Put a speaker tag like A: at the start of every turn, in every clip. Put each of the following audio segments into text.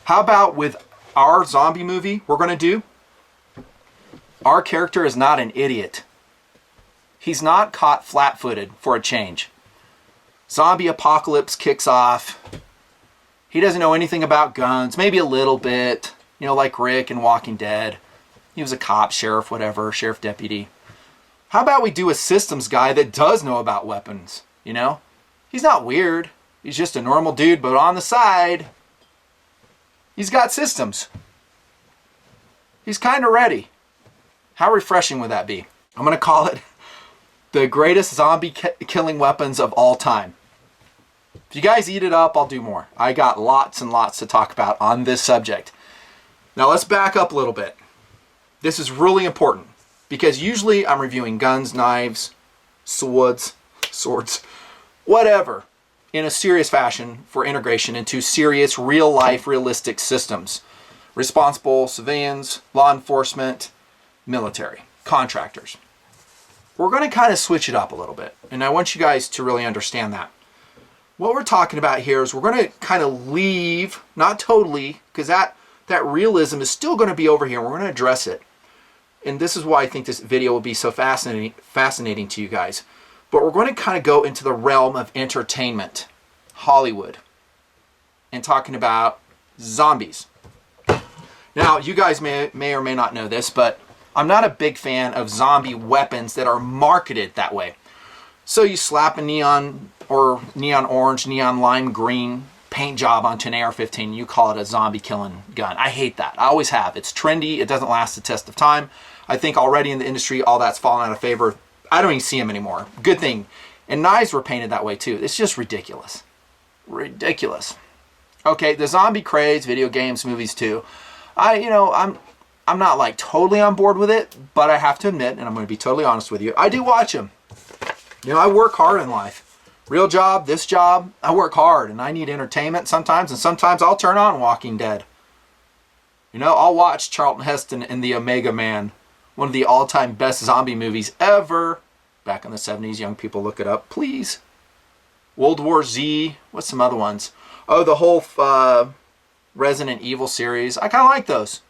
A: How about with our zombie movie we're going to do? Our character is not an idiot. He's not caught flat-footed for a change. Zombie apocalypse kicks off. He doesn't know anything about guns, maybe a little bit, you know, like Rick in Walking Dead. He was a cop, sheriff, whatever, sheriff deputy. How about we do a systems guy that does know about weapons, you know? He's not weird. He's just a normal dude, but on the side, he's got systems. He's kind of ready. How refreshing would that be? I'm going to call it the greatest zombie killing weapons of all time. If you guys eat it up, I'll do more. I got lots and lots to talk about on this subject. Now let's back up a little bit. This is really important because usually I'm reviewing guns, knives, swords, whatever, in a serious fashion for integration into serious, real-life, realistic systems. Responsible civilians, law enforcement, military, contractors. We're going to kind of switch it up a little bit, and I want you guys to really understand that. What we're talking about here is we're going to kind of leave, not totally, because that realism is still going to be over here. We're going to address it. And this is why I think this video will be so fascinating to you guys. But we're going to kind of go into the realm of entertainment, Hollywood, and talking about zombies. Now, you guys may or may not know this, but I'm not a big fan of zombie weapons that are marketed that way. So you slap a neon or neon orange, neon lime green paint job onto an AR-15, you call it a zombie killing gun. I hate that. I always have. It's trendy. It doesn't last the test of time. I think already in the industry, all that's fallen out of favor. I don't even see them anymore. Good thing. And knives were painted that way too. It's just ridiculous. Ridiculous. Okay, the zombie craze, video games, movies too. I'm not like totally on board with it, but I have to admit, and I'm going to be totally honest with you, I do watch them. You know, I work hard in life. Real job, this job, I work hard and I need entertainment sometimes, and sometimes I'll turn on Walking Dead. You know, I'll watch Charlton Heston in The Omega Man, one of the all-time best zombie movies ever. Back in the 70s, young people look it up, please. World War Z, what's some other ones? Oh, the whole Resident Evil series. I kind of like those.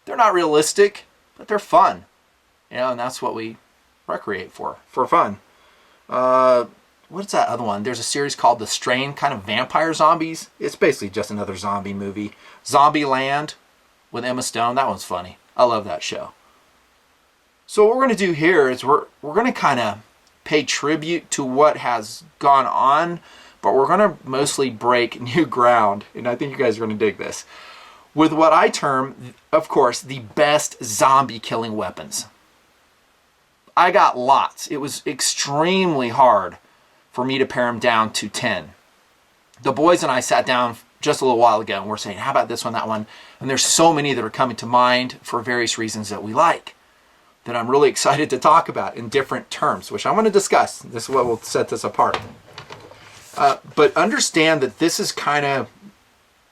A: They're not realistic, but they're fun. You know, and that's what we recreate for fun. What's that other one? There's a series called The Strain, kind of vampire zombies. It's basically just another zombie movie. Zombieland with Emma Stone. That one's funny. I love that show. So what we're going to do here is we're going to kind of pay tribute to what has gone on, but we're going to mostly break new ground, and I think you guys are going to dig this, with what I term, of course, the best zombie killing weapons. I got lots. It was extremely hard for me to pare them down to 10. The boys and I sat down just a little while ago and we're saying, how about this one, that one? And there's so many that are coming to mind for various reasons that we like, that I'm really excited to talk about in different terms, which I'm going to discuss. This is what will set this apart. But understand that this is kind of,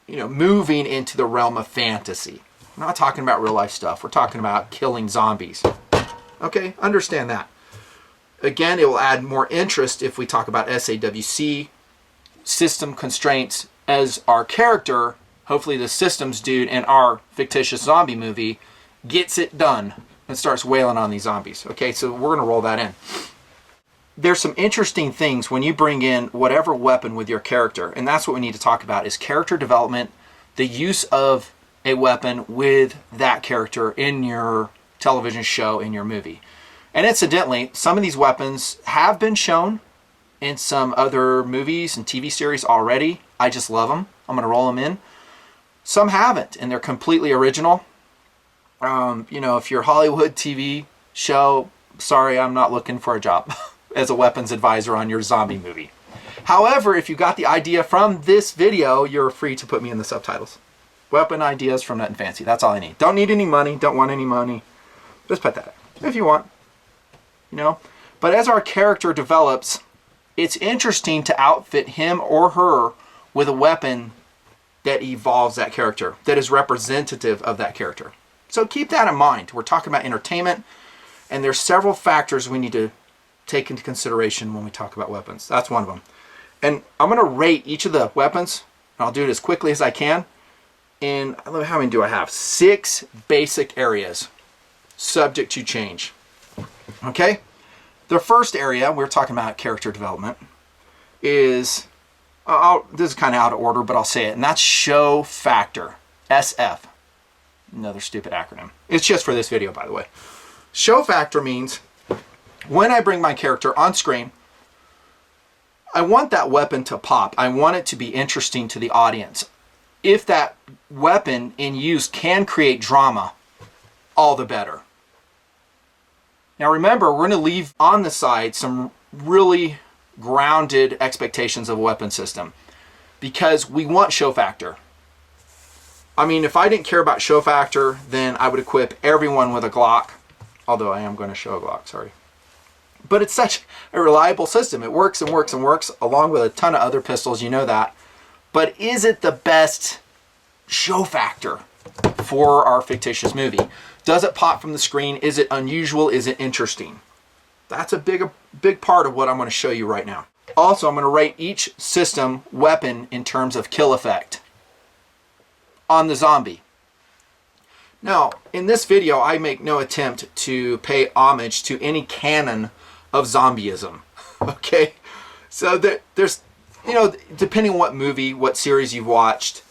A: you know, moving into the realm of fantasy. We're not talking about real life stuff. We're talking about killing zombies. Okay, understand that. Again, it will add more interest if we talk about SAWC, system constraints, as our character, hopefully the systems dude in our fictitious zombie movie, gets it done and starts wailing on these zombies. Okay, so we're going to roll that in. There's some interesting things when you bring in whatever weapon with your character, and that's what we need to talk about, is character development, the use of a weapon with that character in your television show, in your movie. And incidentally, some of these weapons have been shown in some other movies and TV series already. I just love them. I'm going to roll them in. Some haven't, and they're completely original. You know, if you're a Hollywood TV show, sorry, I'm not looking for a job as a weapons advisor on your zombie movie. However, if you got the idea from this video, you're free to put me in the subtitles. Weapon ideas from Nut and Fancy. That's all I need. Don't need any money. Don't want any money. Just put that in if you want. You know, but as our character develops, it's interesting to outfit him or her with a weapon that evolves that character, that is representative of that character. So keep that in mind. We're talking about entertainment, and there's several factors we need to take into consideration when we talk about weapons. That's one of them. And I'm going to rate each of the weapons, and I'll do it as quickly as I can, in, how many do I have? 6 basic areas subject to change. Okay? The first area, we're talking about character development, is, this is kind of out of order, but I'll say it, and that's show factor. SF. Another stupid acronym. It's just for this video, by the way. Show factor means when I bring my character on screen, I want that weapon to pop. I want it to be interesting to the audience. If that weapon in use can create drama, all the better. Now remember, we're going to leave on the side some really grounded expectations of a weapon system because we want show factor. I mean, if I didn't care about show factor, then I would equip everyone with a Glock. Although I am going to show a Glock, sorry. But it's such a reliable system. It works and works and works along with a ton of other pistols, you know that. But is it the best show factor for our fictitious movie? Does it pop from the screen? Is it unusual? Is it interesting? That's a big part of what I'm going to show you right now. Also, I'm going to rate each system weapon in terms of kill effect on the zombie. Now, in this video, I make no attempt to pay homage to any canon of zombieism. Okay? So there's, you know, depending on what movie, what series you've watched,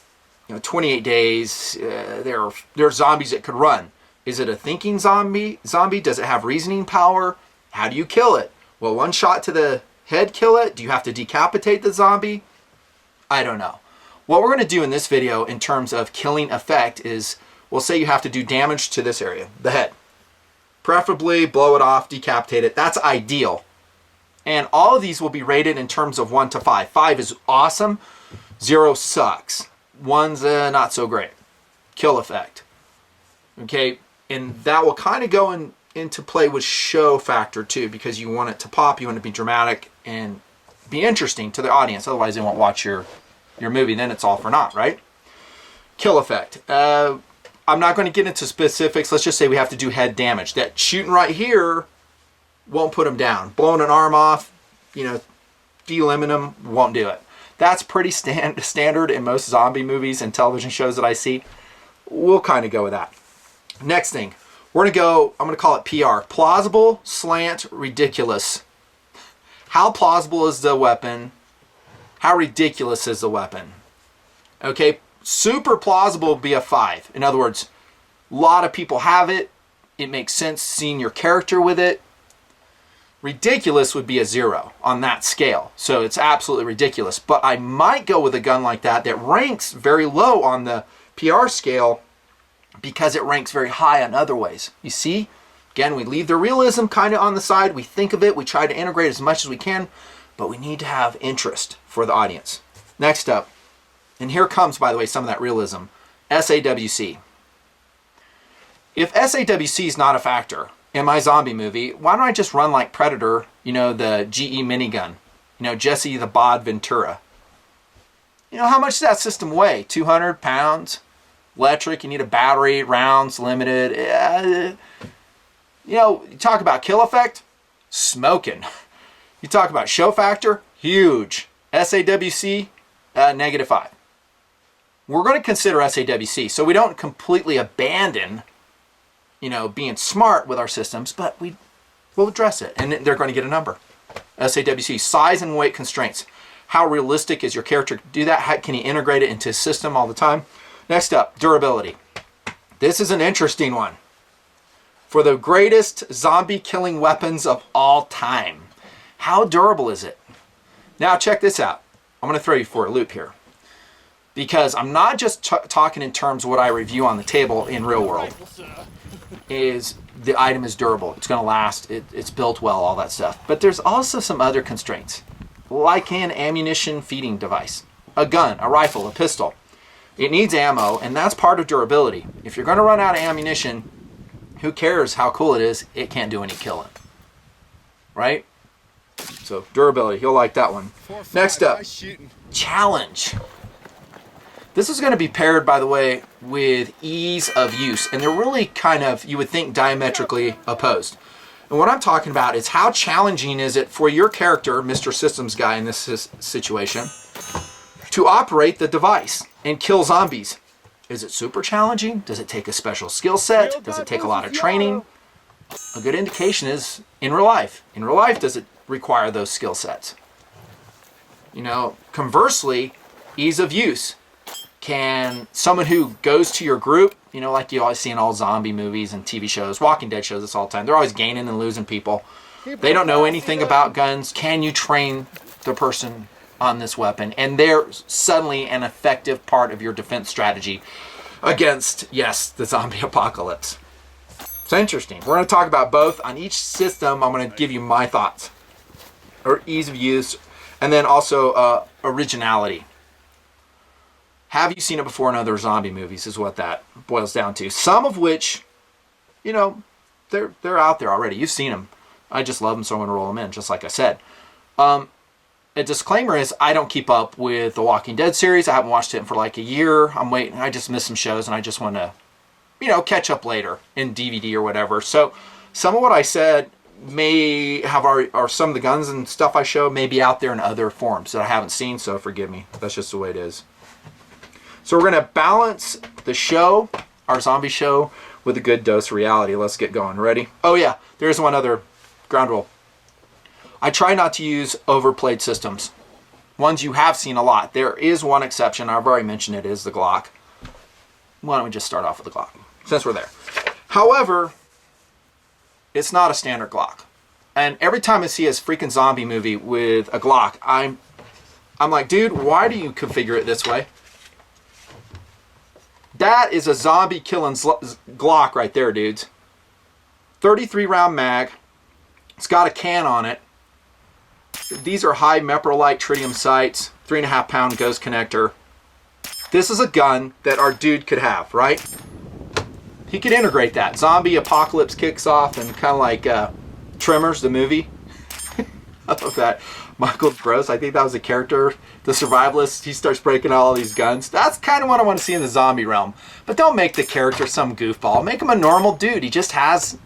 A: you know, 28 Days, there are zombies that could run. Is it a thinking zombie? Does it have reasoning power? How do you kill it? Will one shot to the head kill it? Do you have to decapitate the zombie? I don't know. What we're going to do in this video in terms of killing effect is, we'll say you have to do damage to this area, the head. Preferably blow it off, decapitate it. That's ideal. And all of these will be rated in terms of 1 to 5. 5 is awesome. 0 sucks. 1's not so great. Kill effect. Okay, and that will kind of go into play with show factor too, because you want it to pop, you want it to be dramatic and be interesting to the audience. Otherwise they won't watch your movie, then it's all for naught, right? Kill effect. I'm not going to get into specifics. Let's just say we have to do head damage. That shooting right here won't put them down. Blowing an arm off, you know, delimbing them, won't do it. That's pretty standard in most zombie movies and television shows that I see. We'll kind of go with that. Next thing, we're going to go, I'm going to call it PR. Plausible, slant, ridiculous. How plausible is the weapon? How ridiculous is the weapon? Okay, super plausible would be a 5. In other words, a lot of people have it. It makes sense seeing your character with it. Ridiculous would be a 0 on that scale. So it's absolutely ridiculous. But I might go with a gun like that ranks very low on the PR scale because it ranks very high on other ways. You see? Again, we leave the realism kind of on the side. We think of it. We try to integrate as much as we can. But we need to have interest for the audience. Next up. And here comes, by the way, some of that realism. SAWC. If SAWC is not a factor in my zombie movie, why don't I just run like Predator, you know, the GE minigun? You know, Jesse the Bod Ventura. You know, how much does that system weigh? 200 pounds? Electric, you need a battery, rounds, limited. You know, you talk about kill effect? Smoking. You talk about show factor? Huge. SAWC? -5. We're going to consider SAWC, so we don't completely abandon, you know, being smart with our systems, but we'll address it, and they're going to get a number. SAWC, size and weight constraints. How realistic is your character to do that? How can you integrate it into his system all the time? Next up, durability. This is an interesting one. For the greatest zombie killing weapons of all time, how durable is it? Now check this out. I'm going to throw you for a loop here, because I'm not just talking in terms of what I review on the table in real world. Is the item is durable, it's going to last, it's built well, all that stuff. But there's also some other constraints, like an ammunition feeding device, a gun, a rifle, a pistol. It needs ammo, and that's part of durability. If you're going to run out of ammunition, who cares how cool it is? It can't do any killing, right? So durability, you'll like that one. Next up, challenge. This is going to be paired, by the way, with ease of use, and they're really kind of, you would think, diametrically opposed. And what I'm talking about is how challenging is it for your character, Mr. Systems Guy in this situation, to operate the device and kill zombies. Is it super challenging? Does it take a special skill set? Does it take a lot of training? A good indication is in real life. In real life, does it require those skill sets? You know, conversely, ease of use. Can someone who goes to your group, you know, like you always see in all zombie movies and TV shows, Walking Dead shows this all the time, they're always gaining and losing people. They don't know anything about guns. Can you train the person on this weapon? And they're suddenly an effective part of your defense strategy against, yes, the zombie apocalypse. So interesting. We're going to talk about both. On each system, I'm going to give you my thoughts. Or ease of use. And then also originality. Have you seen it before in other zombie movies is what that boils down to. Some of which, you know, they're out there already. You've seen them. I just love them, so I'm going to roll them in, just like I said. A disclaimer is I don't keep up with the Walking Dead series. I haven't watched it for like a year. I'm waiting. I just missed some shows, and I just want to, you know, catch up later in DVD or whatever. So some of what I said may have or some of the guns and stuff I show may be out there in other forms that I haven't seen, so forgive me. That's just the way it is. So we're going to balance the show, our zombie show, with a good dose of reality. Let's get going. Ready? Oh yeah, there's one other ground rule. I try not to use overplayed systems. Ones you have seen a lot. There is one exception. I've already mentioned it, is the Glock. Why don't we just start off with the Glock, since we're there. However, it's not a standard Glock. And every time I see a freaking zombie movie with a Glock, I'm like, dude, why do you configure it this way? That is a Zombie Killin Glock right there, dudes. 33 round mag. It's got a can on it. These are high meprolite tritium sights. 3.5 pound ghost connector. This is a gun that our dude could have, right? He could integrate that. Zombie apocalypse kicks off and kind of like Tremors, the movie. I love that. Michael Gross, I think that was a character, the survivalist. He starts breaking all these guns. That's kind of what I want to see in the zombie realm. But don't make the character some goofball. Make him a normal dude. He just has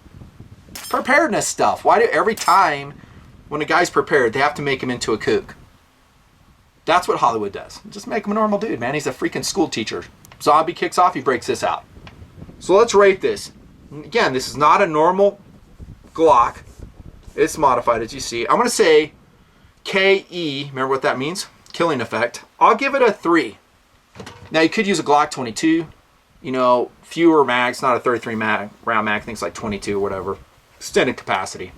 A: preparedness stuff. Why do every time when a guy's prepared, they have to make him into a kook? That's what Hollywood does. Just make him a normal dude, man. He's a freaking school teacher. Zombie kicks off, he breaks this out. So let's rate this. Again, this is not a normal Glock. It's modified, as you see. I'm going to say KE, remember what that means? Killing effect. I'll give it a 3. Now, you could use a Glock 22. You know, fewer mags, not a 33 round mag. I think it's like 22 or whatever. Extended capacity.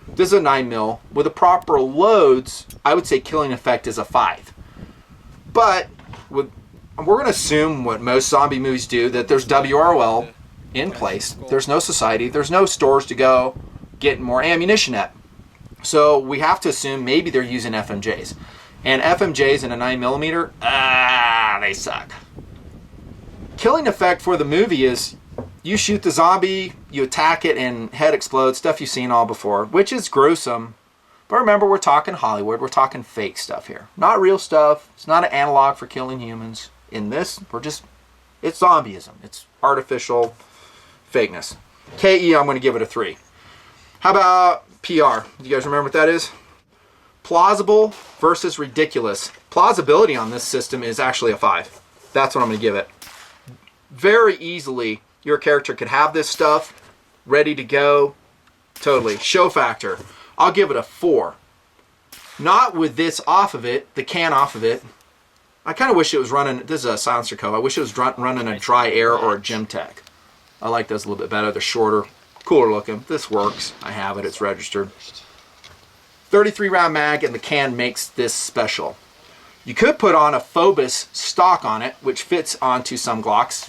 A: This is a 9mm. With the proper loads, I would say killing effect is a 5. But we're going to assume what most zombie movies do, that there's WROL in place. There's no society. There's no stores to go get more ammunition at. So we have to assume maybe they're using FMJs. And FMJs in a 9mm, they suck. Killing effect for the movie is you shoot the zombie, you attack it, and head explodes. Stuff you've seen all before, which is gruesome. But remember, we're talking Hollywood. We're talking fake stuff here. Not real stuff. It's not an analog for killing humans. In this, it's zombieism. It's artificial fakeness. KE, I'm going to give it a 3. How about PR? Do you guys remember what that is? Plausible versus ridiculous. Plausibility on this system is actually a 5. That's what I'm going to give it. Very easily, your character could have this stuff ready to go. Totally. Show factor. I'll give it a 4. Not with this off of it, the can off of it. I kind of wish it was running, this is a silencer co. I wish it was running a dry air or a Gemtech. I like those a little bit better. They're shorter, cooler looking. This works. I have it. It's registered. 33 round mag, and the can makes this special. You could put on a Phobos stock on it, which fits onto some Glocks.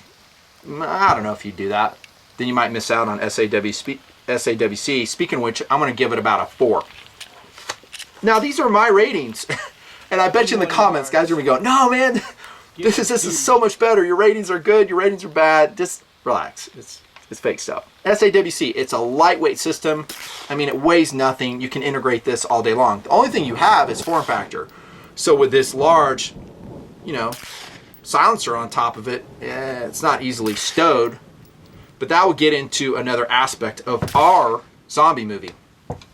A: I don't know if you do that. Then you might miss out on SAWC. Speaking of which, I'm going to give it about a 4. Now, these are my ratings. And I bet you in the comments, guys are going to go, no, man, this is so much better. Your ratings are good. Your ratings are bad. Just relax. It's fake stuff. SAWC, it's a lightweight system. I mean, it weighs nothing. You can integrate this all day long. The only thing you have is form factor. So with this large, you know, silencer on top of it, it's not easily stowed. But that will get into another aspect of our zombie movie.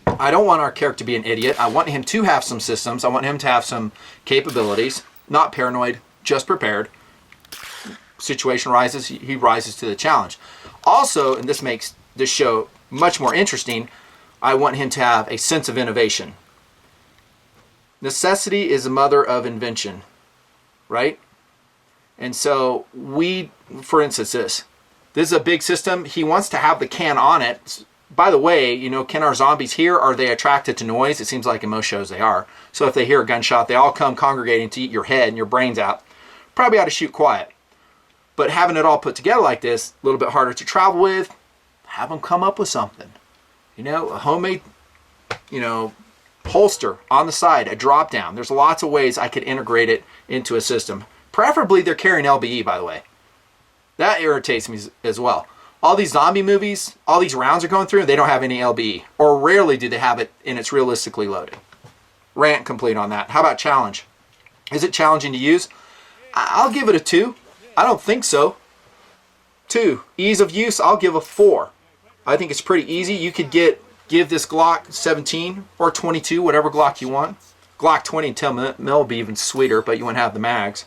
A: I don't want our character to be an idiot. I want him to have some systems. I want him to have some capabilities. Not paranoid, just prepared. situation rises, he rises to the challenge. Also, and this makes this show much more interesting, I want him to have a sense of innovation. Necessity is the mother of invention, right? And so for instance, this is a big system. He wants to have the can on it. By the way, you know, can our zombies hear? Are they attracted to noise? It seems like in most shows they are. So if they hear a gunshot, they all come congregating to eat your head and your brains out. Probably ought to shoot quiet. But having it all put together like this, a little bit harder to travel with, have them come up with something. You know, a homemade, you know, holster on the side, a drop down. There's lots of ways I could integrate it into a system. Preferably they're carrying LBE, by the way. That irritates me as well. All these zombie movies, all these rounds are going through, they don't have any LBE. Or rarely do they have it and it's realistically loaded. Rant complete on that. How about challenge? Is it challenging to use? I'll give it a 2. I don't think so. 2. Ease of use, I'll give a 4. I think it's pretty easy. You could give this Glock 17 or 22, whatever Glock you want. Glock 20 and 10 mil would be even sweeter, but you wouldn't have the mags.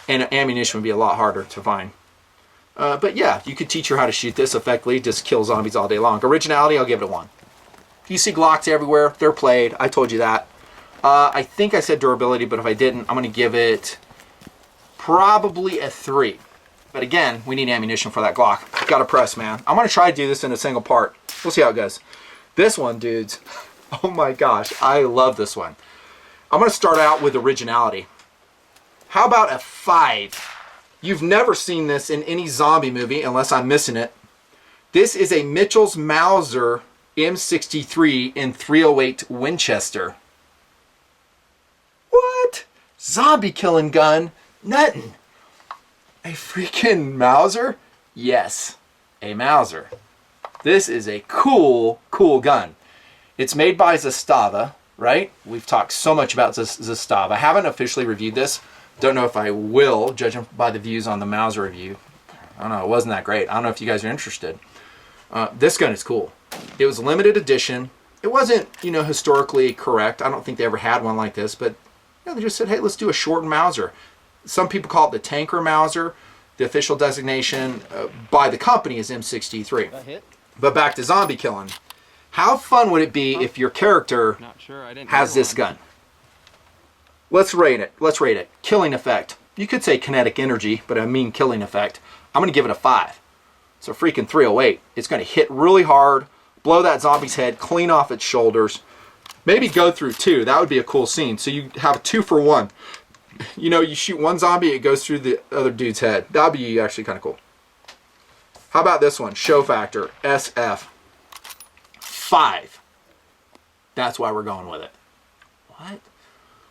A: And ammunition would be a lot harder to find. But yeah, you could teach her how to shoot this effectively, just kill zombies all day long. Originality, I'll give it a 1. You see Glocks everywhere, they're played, I told you that. I think I said durability, but if I didn't, I'm going to give it probably a 3. But again, we need ammunition for that Glock. Got to press, man. I'm going to try to do this in a single part. We'll see how it goes. This one, dudes, oh my gosh, I love this one. I'm going to start out with originality. How about a 5? You've never seen this in any zombie movie unless I'm missing it. This is a Mitchell's Mauser M63 in .308 Winchester. What? Zombie killing gun? Nothing. A freaking Mauser? Yes, a Mauser. This is a cool, cool gun. It's made by Zastava, right? We've talked so much about Zastava. I haven't officially reviewed this. Don't know if I will, judging by the views on the Mauser review. I don't know, it wasn't that great. I don't know if you guys are interested. This gun is cool. It was limited edition. It wasn't, you know, historically correct. I don't think they ever had one like this, but you know, they just said, hey, let's do a shortened Mauser. Some people call it the Tanker Mauser. The official designation by the company is M63. But back to zombie killing. How fun would it be if your character has this gun? Let's rate it. Let's rate it. Killing effect. You could say kinetic energy, but I mean killing effect. I'm going to give it a 5. It's a freaking 308. It's going to hit really hard, blow that zombie's head clean off its shoulders. Maybe go through 2. That would be a cool scene. So you have a 2 for 1. You know, you shoot one zombie, it goes through the other dude's head. That would be actually kind of cool. How about this one? Show factor. SF. 5. That's why we're going with it. What?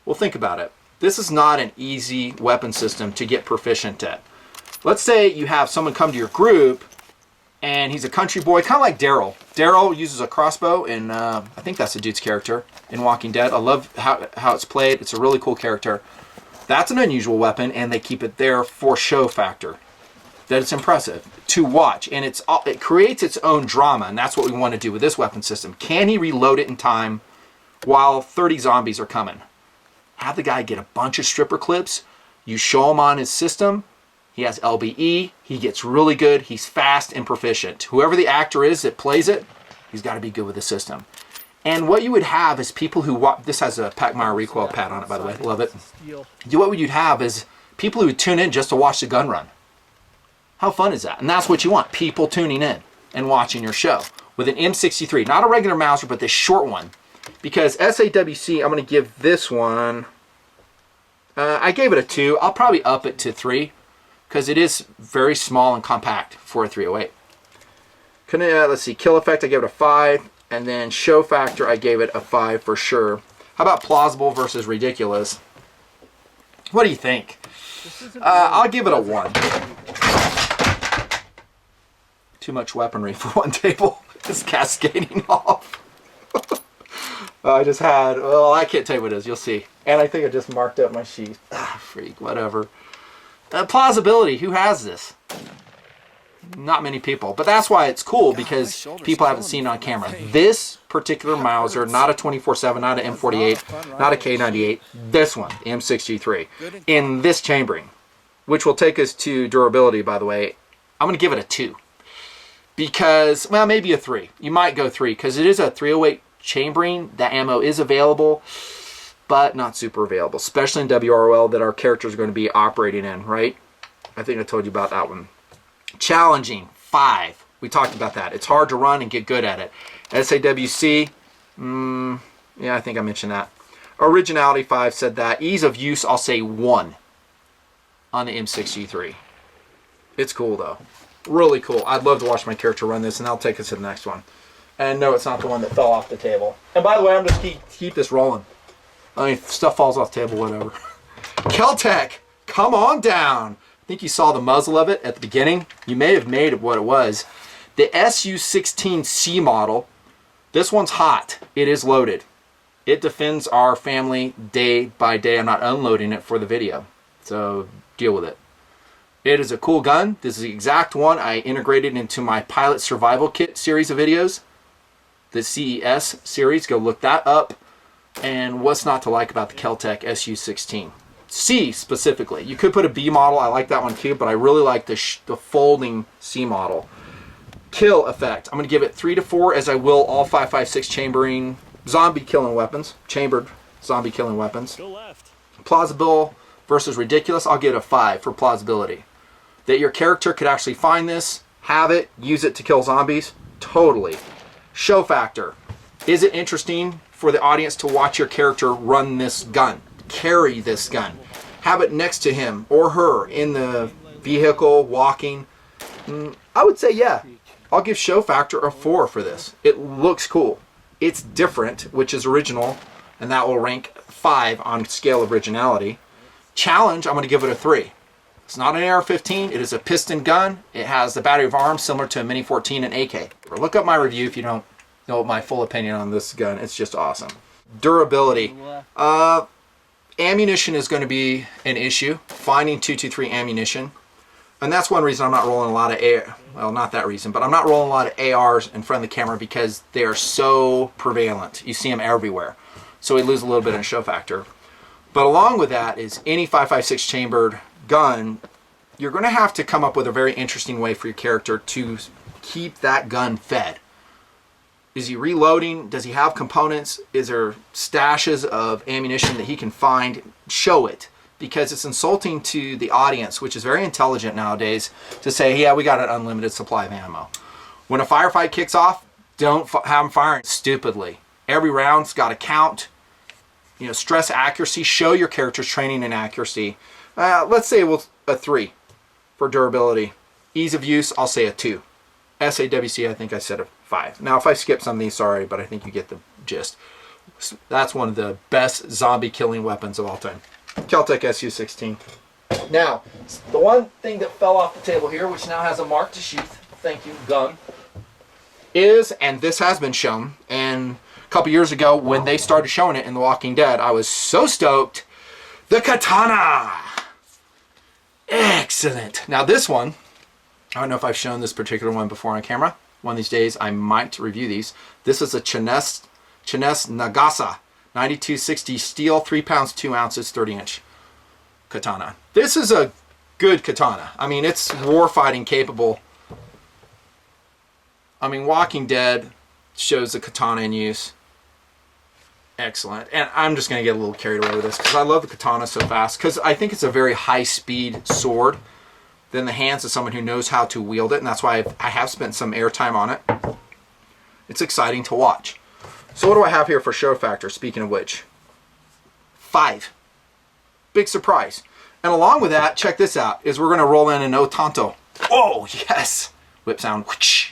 A: Well, think about it. This is not an easy weapon system to get proficient at. Let's say you have someone come to your group and he's a country boy, kind of like Daryl. Daryl uses a crossbow, and I think that's the dude's character in Walking Dead. I love how it's played. It's a really cool character. That's an unusual weapon, and they keep it there for show factor. That it's impressive to watch, and it creates its own drama, and that's what we want to do with this weapon system. Can he reload it in time while 30 zombies are coming? Have the guy get a bunch of stripper clips. You show him on his system. He has LBE. He gets really good. He's fast and proficient. Whoever the actor is that plays it, he's got to be good with the system. And what you would have is people who watch. This has a Pacmire recoil pad on it, by the way. Love it. What you'd have is people who would tune in just to watch the gun run. How fun is that? And that's what you want. People tuning in and watching your show with an M63. Not a regular Mauser, but this short one. Because SAWC, I'm going to give this one, I gave it a 2. I'll probably up it to 3 because it is very small and compact for a 308. Let's see, kill effect, I gave it a 5. And then show factor, I gave it a 5 for sure. How about plausible versus ridiculous? What do you think? I'll give it a 1. Too much weaponry for one table. It's cascading off. I just had, well, I can't tell you what it is. You'll see. And I think I just marked up my sheet. Ah, freak, whatever. Plausibility, who has this? Not many people. But that's why it's cool, because people haven't seen it on camera. This particular Mauser, not a 24/7, not an M48, not a K98. This one, the M63, in this chambering. which will take us to durability, by the way. I'm going to give it a 2. Because, well, maybe a 3. You might go 3, because it is a 308 chambering. The ammo is available, but not super available, especially in WROL that our characters are going to be operating in, right? I think I told you about that one. Challenging, 5. We talked about that. It's hard to run and get good at it. SAWC, yeah, I think I mentioned that. Originality, 5, said that. Ease of use, I'll say 1 on the M6G3. It's cool, though. Really cool. I'd love to watch my character run this, and I'll take us to the next one. And no, it's not the one that fell off the table. And by the way, I'm just keep this rolling. I mean, if stuff falls off the table, whatever. Kel-Tec, come on down. I think you saw the muzzle of it at the beginning. You may have made it what it was. The SU16C model. This one's hot. It is loaded. It defends our family day by day. I'm not unloading it for the video, so deal with it. It is a cool gun. This is the exact one I integrated into my Pilot Survival Kit series of videos. The CES series, go look that up. And what's not to like about the Kel-Tec SU16? C specifically. You could put a B model. I like that one too, but I really like the folding C model. Kill effect. I'm going to give it 3 to 4, as I will all 5.56 chambering Zombie Killin Weapons. Chambered Zombie Killin Weapons.
B: Go left.
A: Plausible versus ridiculous. I'll give it a 5 for plausibility. That your character could actually find this, have it, use it to kill zombies. Totally. Show factor. Is it interesting for the audience to watch your character run this gun, carry this gun, have it next to him or her in the vehicle, walking? I would say yeah. I'll give show factor a 4 for this. It looks cool. It's different, which is original, and that will rank 5 on scale of originality. Challenge, I'm going to give it a 3. It's not an AR-15. It is a piston gun. It has the battery of arms similar to a Mini 14 and AK. Or look up my review if you don't know my full opinion on this gun. It's just awesome. Durability. Ammunition is going to be an issue. Finding 223 ammunition. And that's one reason I'm not rolling a lot of AR. Well, not that reason, but I'm not rolling a lot of ARs in front of the camera because they are so prevalent. You see them everywhere. So we lose a little bit in show factor. But along with that is any 5.56 chambered gun, you're going to have to come up with a very interesting way for your character to keep that gun fed. Is he reloading? Does he have components? Is there stashes of ammunition that he can find? Show it. Because it's insulting to the audience, which is very intelligent nowadays, to say, yeah, we got an unlimited supply of ammo. When a firefight kicks off, don't have them firing stupidly. Every round's got to count. You know, stress accuracy. Show your character's training and accuracy. Let's say a 3 for durability. Ease of use, I'll say a 2. SAWC, I think I said a 5. Now, if I skip some of these, sorry, but I think you get the gist. That's one of the best zombie killing weapons of all time. Kel-Tec SU16. Now, the one thing that fell off the table here, which now has a marked sheath, thank you, gun, is, and this has been shown, and a couple years ago when they started showing it in The Walking Dead, I was so stoked. The katana! Excellent. Now this one, I don't know if I've shown this particular one before on camera. One of these days I might review these. This is a Chines Nagasa 9260 steel, 3 pounds 2 ounces, 30-inch katana. This is a good katana. I mean, it's warfighting capable. I mean, Walking Dead shows the katana in use. Excellent. And I'm just going to get a little carried away with this because I love the katana so fast, because I think it's a very high-speed sword in the hands of someone who knows how to wield it, and that's why I have spent some airtime on it. It's exciting to watch. So what do I have here for show factor, speaking of which? 5. Big surprise. And along with that, check this out, is we're going to roll in an Otanto. Oh, yes! Whip sound. Whoosh.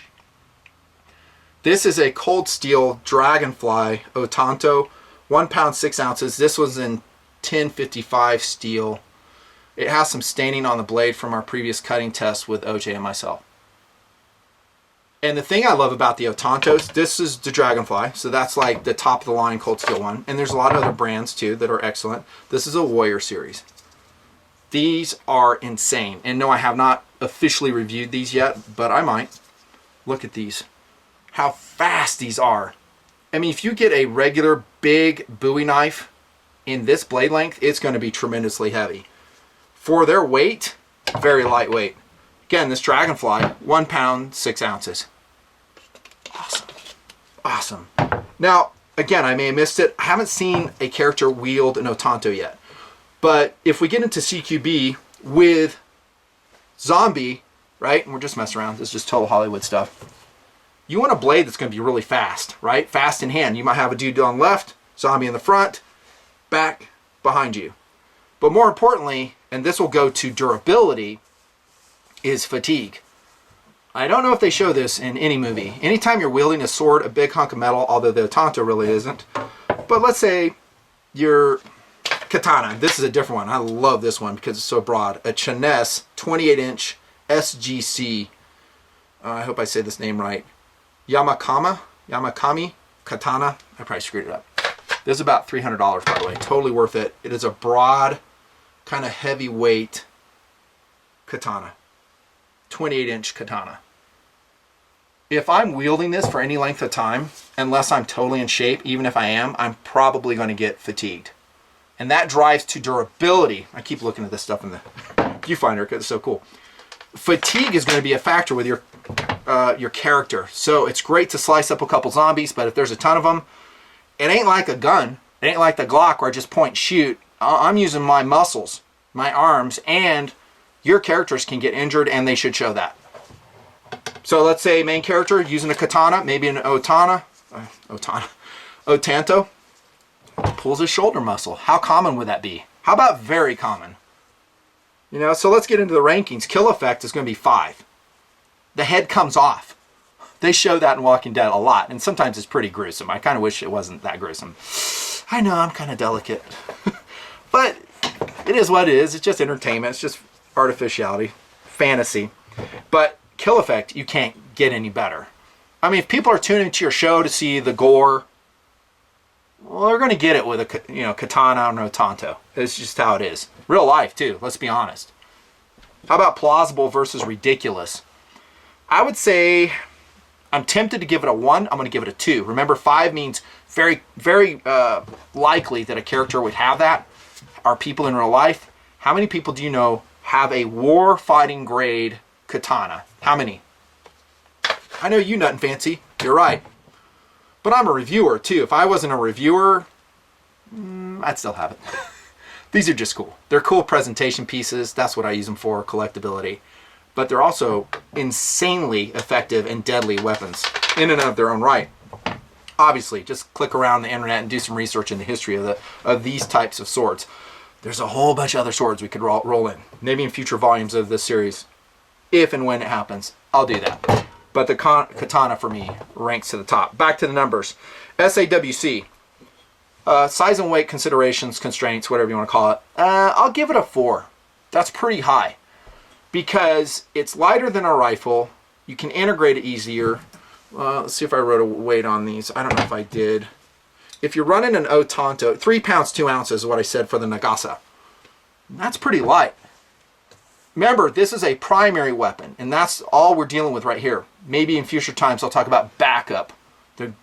A: This is a cold steel Dragonfly Otanto, 1 pound 6 ounces. This was in 1055 steel. It has some staining on the blade from our previous cutting test with OJ and myself. And the thing I love about the Otantos, this is the Dragonfly, so that's like the top of the line cold steel one. And there's a lot of other brands too that are excellent. This is a Warrior series. These are insane. And no, I have not officially reviewed these yet, but I might. Look at these. How fast these are. I mean, if you get a regular big Bowie knife in this blade length, it's going to be tremendously heavy. For their weight, Very lightweight. Again, this Dragonfly, 1 pound, 6 ounces. Awesome. Awesome. Now, again, I may have missed it. I haven't seen a character wield an Otanto yet. But if we get into CQB with Zombie, right, and we're just messing around, this is just total Hollywood stuff. You want a blade that's going to be really fast, right? Fast in hand. You might have a dude on the left, Zombie in the front, back, behind you. But more importantly, and this will go to durability, is fatigue. I don't know if they show this in any movie. Anytime you're wielding a sword, a big hunk of metal, although the Otanto really isn't, but let's say your katana, this is a different one. I love this one because it's so broad. A Finesse 28-inch SGC, I hope I say this name right, Yamakami katana. I probably screwed it up. This is about $300, by the way. Totally worth it. It is a broad, kind of heavyweight katana. 28-inch katana. If I'm wielding this for any length of time, unless I'm totally in shape, even if I am, I'm probably going to get fatigued. And that drives to durability. I keep looking at this stuff in the viewfinder because it's so cool. Fatigue is going to be a factor with your character. So it's great to slice up a couple zombies, but if there's a ton of them, it ain't like a gun. It ain't like the Glock where I just point and shoot. I'm using my muscles, my arms, and your characters can get injured, and they should show that. So let's say main character using a katana, maybe an Otanto, pulls his shoulder muscle. How common would that be? How about very common? You know, so let's get into the rankings. Kill effect is going to be 5. The head comes off. They show that in Walking Dead a lot, and sometimes it's pretty gruesome. I kind of wish it wasn't that gruesome. I know, I'm kind of delicate. But it is what it is. It's just entertainment. It's just artificiality, fantasy. But kill effect, you can't get any better. I mean, if people are tuning into your show to see the gore, well, they're going to get it with a katana or Otanto. It's just how it is. Real life, too. Let's be honest. How about plausible versus ridiculous? I would say I'm tempted to give it a 1. I'm going to give it a 2. Remember, 5 means very, very likely that a character would have that. Are people in real life? How many people do you know have a war fighting grade katana? How many? I know you nut and fancy. You're right. But I'm a reviewer too. If I wasn't a reviewer, I'd still have it. These are just cool. They're cool presentation pieces. That's what I use them for, collectability. But they're also insanely effective and deadly weapons in and of their own right. Obviously, just click around the internet and do some research in the history of these types of swords. There's a whole bunch of other swords we could roll in. Maybe in future volumes of this series. If and when it happens, I'll do that. But the katana for me ranks to the top. Back to the numbers. SAWC. Size and weight considerations, constraints, whatever you want to call it. I'll give it a 4. That's pretty high. Because it's lighter than a rifle. You can integrate it easier. Let's see if I wrote a weight on these. I don't know if I did. If you're running an Otanto, 3 pounds, 2 ounces is what I said for the Nagasa. That's pretty light. Remember, this is a primary weapon, and that's all we're dealing with right here. Maybe in future times I'll talk about backup, the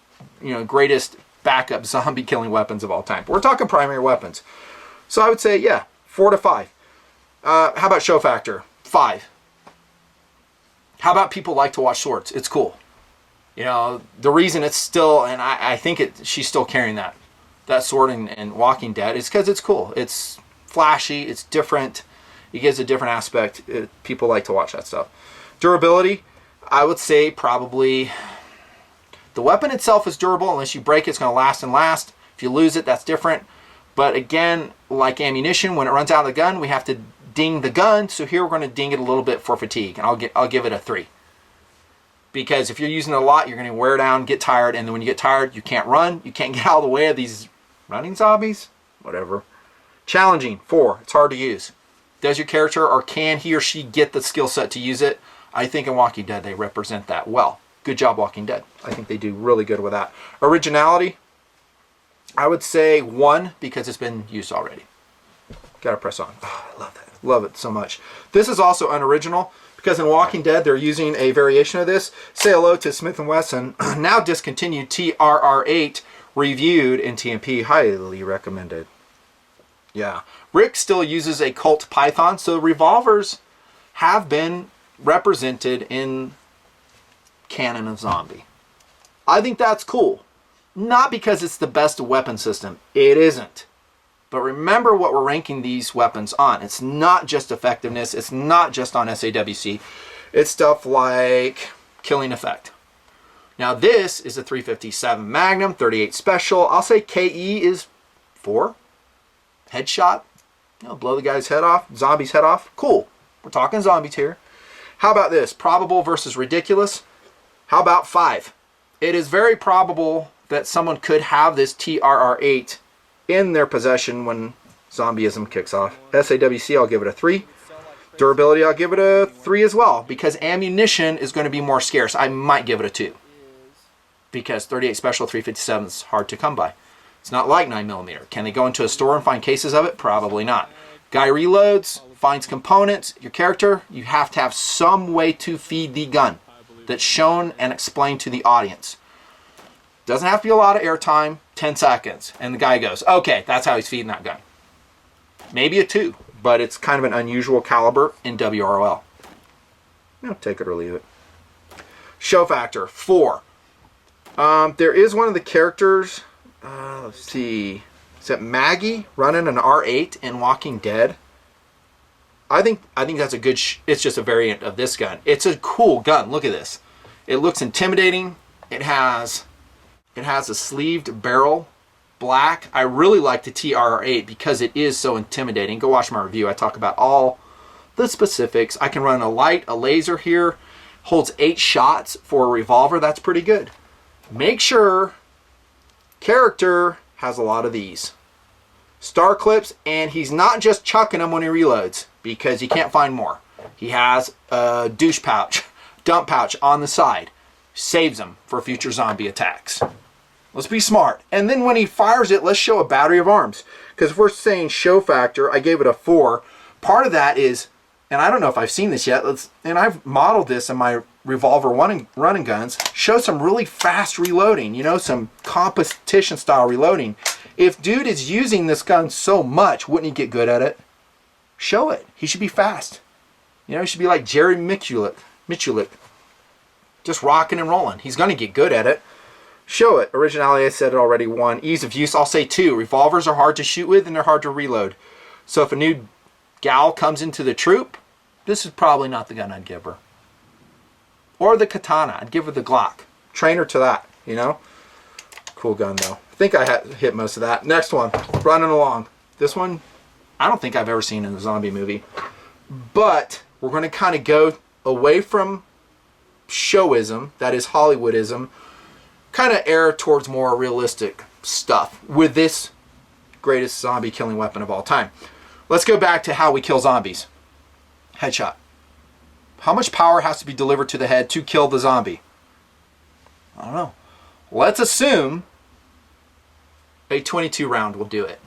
A: greatest backup zombie killing weapons of all time. But we're talking primary weapons. So I would say, yeah, 4 to 5. How about show factor? 5. How about people like to watch swords? It's cool. You know, the reason it's still, and I think she's still carrying that sword in Walking Dead is because it's cool. It's flashy. It's different. It gives a different aspect. People like to watch that stuff. Durability, I would say probably the weapon itself is durable. Unless you break it, it's going to last and last. If you lose it, that's different. But again, like ammunition, when it runs out of the gun, we have to ding the gun. So here we're going to ding it a little bit for fatigue. And I'll give it a 3. Because if you're using it a lot, you're going to wear down, get tired. And then when you get tired, you can't run. You can't get out of the way of these running zombies. Whatever. Challenging, 4. It's hard to use. Does your character or can he or she get the skill set to use it? I think in Walking Dead they represent that well. Good job, Walking Dead. I think they do really good with that. Originality, I would say 1 because it's been used already. Gotta press on. Oh, I love that. Love it so much. This is also unoriginal because in Walking Dead they're using a variation of this. Say hello to Smith & Wesson, now discontinued TRR8, reviewed in TNP, highly recommended. Yeah. Rick still uses a Colt Python, so Revolvers, have been represented in canon of zombie. I think that's cool. Not because it's the best weapon system. It isn't. But remember what we're ranking these weapons on. It's not just effectiveness. It's not just on SAWC. It's stuff like killing effect. Now this is a 357 Magnum, 38 Special. I'll say KE is 4. Headshot. Blow the guy's head off. Zombie's head off. Cool. We're talking zombies here. How about this? Probable versus ridiculous. How about 5? It is very probable that someone could have this TRR8 in their possession when zombieism kicks off. SAWC, I'll give it a 3. Durability, I'll give it a 3 as well, because ammunition is going to be more scarce. I might give it a 2. Because 38 Special 357 is hard to come by. It's not like 9mm. Can they go into a store and find cases of it? Probably not. Guy reloads, finds components. Your character, you have to have some way to feed the gun that's shown and explained to the audience. Doesn't have to be a lot of airtime, 10 seconds. And the guy goes, okay, that's how he's feeding that gun. Maybe a 2, but it's kind of an unusual caliber in WROL. Take it or leave it. Show factor, 4. There is one of the characters, let's see, is it Maggie running an R8 in Walking Dead? I think that's a good, it's just a variant of this gun. It's a cool gun, look at this. It looks intimidating. It has a sleeved barrel, black. I really like the TRR8 because it is so intimidating. Go watch my review. I talk about all the specifics. I can run a light, a laser here. Holds 8 shots for a revolver. That's pretty good. Make sure character has a lot of these. Star clips, and he's not just chucking them when he reloads because he can't find more. He has a douche pouch, dump pouch on the side. Saves them for future zombie attacks. Let's be smart. And then when he fires it, let's show a battery of arms. Because if we're saying show factor, I gave it a 4. Part of that is, and I don't know if I've seen this yet, and I've modeled this in my revolver running guns, show some really fast reloading, some competition style reloading. If dude is using this gun so much, wouldn't he get good at it? Show it. He should be fast. He should be like Jerry Michulik. Just rocking and rolling. He's going to get good at it. Show it. Originality, I said it already, 1. Ease of use, I'll say 2. Revolvers are hard to shoot with and they're hard to reload. So if a new gal comes into the troop, this is probably not the gun I'd give her. Or the katana. I'd give her the Glock. Train her to that, Cool gun, though. I think I hit most of that. Next one. Running along. This one, I don't think I've ever seen in a zombie movie. But we're going to kind of go away from showism, that is Hollywoodism, kind of err towards more realistic stuff with this greatest zombie killing weapon of all time. Let's go back to how we kill zombies. Headshot. How much power has to be delivered to the head to kill the zombie? I don't know. Let's assume a 22 round will do it.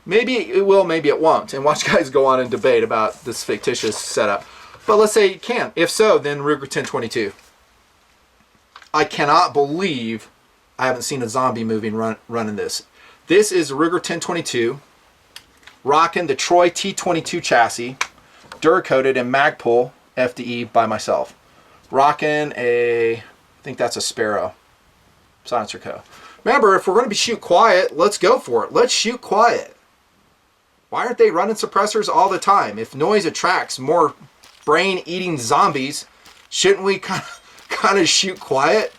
A: Maybe it will, maybe it won't. And watch guys go on and debate about this fictitious setup. But let's say it can. If so, then Ruger 1022. I cannot believe I haven't seen a zombie movie running this. This is Ruger 1022, rocking the Troy T22 chassis, Duracoated and Magpul FDE by myself. Rocking a, I think that's a Sparrow Silencer Co. Remember, if we're going to be shoot quiet, let's go for it. Let's shoot quiet. Why aren't they running suppressors all the time? If noise attracts more brain-eating zombies, shouldn't we kind of shoot quiet?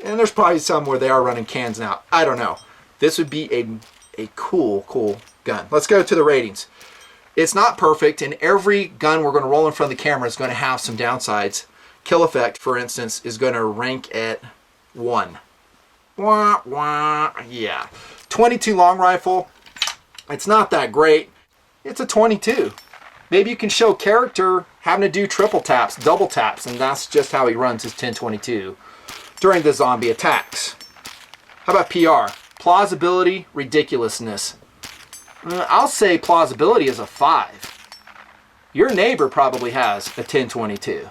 A: And there's probably some where they are running cans now. I don't know. This would be a cool gun. Let's go to the ratings. It's not perfect, and every gun we're going to roll in front of the camera is going to have some downsides. Kill effect, for instance, is going to rank at 1. Wah, wah, yeah. 22 long rifle, it's not that great. It's a 22. Maybe you can show character having to do triple taps, double taps, and that's just how he runs his 1022 during the zombie attacks. How about PR? Plausibility, ridiculousness. I'll say plausibility is a 5. Your neighbor probably has a 1022.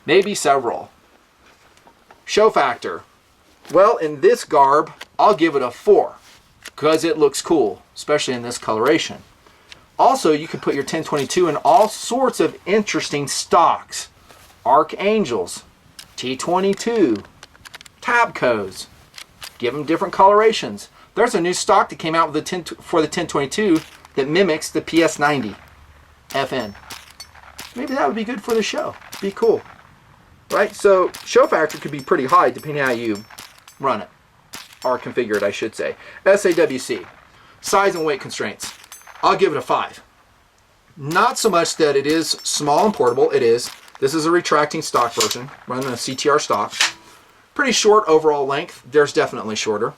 A: Maybe several. Show factor. Well, in this garb, I'll give it a 4 because it looks cool, especially in this coloration. Also, you could put your 1022 in all sorts of interesting stocks. Archangels, T22, Tabcos. Give them different colorations. There's a new stock that came out with for the 1022 that mimics the PS90 FN. Maybe that would be good for the show. Be cool. Right? So show factor could be pretty high depending on how you run it. Or configure it, I should say. SAWC. Size and weight constraints. I'll give it a 5. Not so much that it is small and portable. It is. This is a retracting stock version. Running a CTR stock. Pretty short overall length. There's definitely shorter.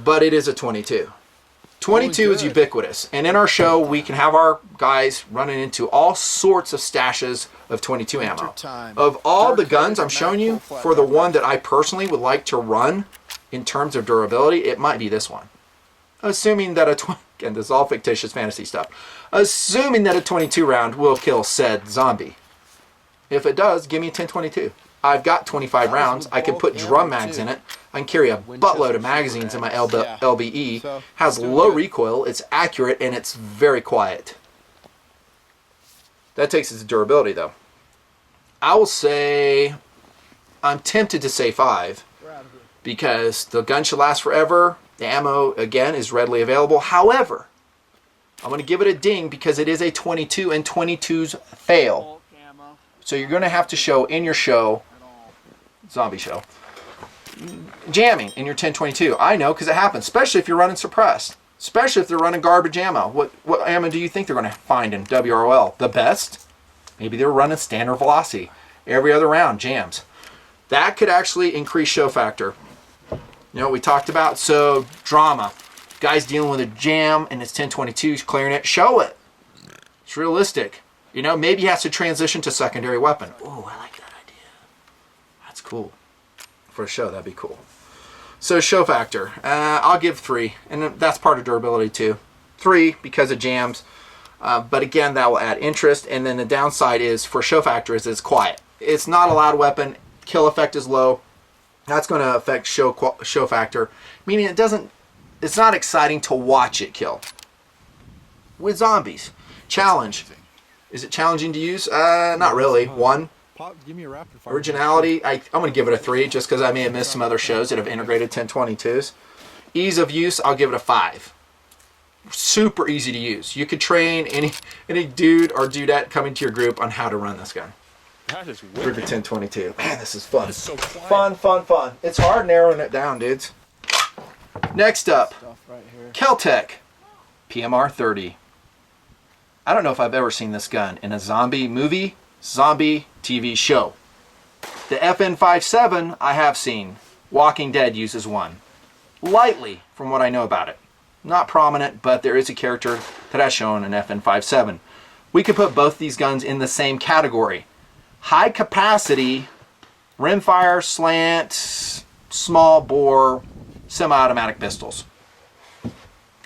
A: But it is a 22. 22 is ubiquitous. And in our show, we can have our guys running into all sorts of stashes of 22 ammo. Of all the guns I'm showing you, for the one that I personally would like to run in terms of durability, it might be this one. Assuming that again, this is all fictitious fantasy stuff. Assuming that a 22 round will kill said zombie. If it does, give me a 1022. I've got 25 rounds. I can put drum mags in it. I can carry a buttload of magazines in my LBE. Has low recoil, it's accurate, and it's very quiet. That takes its durability, though. I will say, I'm tempted to say 5, because the gun should last forever. The ammo, again, is readily available. However, I'm going to give it a ding because it is a 22, and 22s fail. So you're going to have to show in your show, zombie show, jamming in your 1022. I know, because it happens, especially if you're running suppressed. Especially if they're running garbage ammo. What ammo do you think they're going to find in WROL? The best? Maybe they're running standard velocity. Every other round, jams. That could actually increase show factor. You know what we talked about? So, drama. Guy's dealing with a jam and his 1022's clearing it. Show it. It's realistic. You know, maybe he has to transition to secondary weapon. Oh, I like that idea. That's cool. For a show, that'd be cool. So, show factor. I'll give 3. And that's part of durability, too. 3 because of jams. But again, that will add interest. And then the downside is, for show factor, is it's quiet. It's not a loud weapon. Kill effect is low. That's going to affect show factor. Meaning it's not exciting to watch it kill. With zombies. Challenge. Is it challenging to use? Not really. 1.
B: Give me a rapid fire.
A: Originality, I'm going to give it a 3 just because I may have missed some other shows that have integrated 1022s. Ease of use, I'll give it a 5. Super easy to use. You could train any dude or dudette coming to your group on how to run this gun.
B: That is
A: Ruger
B: wicked.
A: 1022. Man, this is fun.
B: That is so quiet.
A: Fun. It's hard narrowing it down, dudes. Next up,
B: Right here.
A: Kel-Tec PMR 30. I don't know if I've ever seen this gun in a zombie movie, zombie TV show. The FN57 I have seen. Walking Dead uses one. Lightly, from what I know about it. Not prominent, but there is a character that has shown an FN57. We could put both these guns in the same category. High capacity, rimfire, slant, small bore, semi-automatic pistols.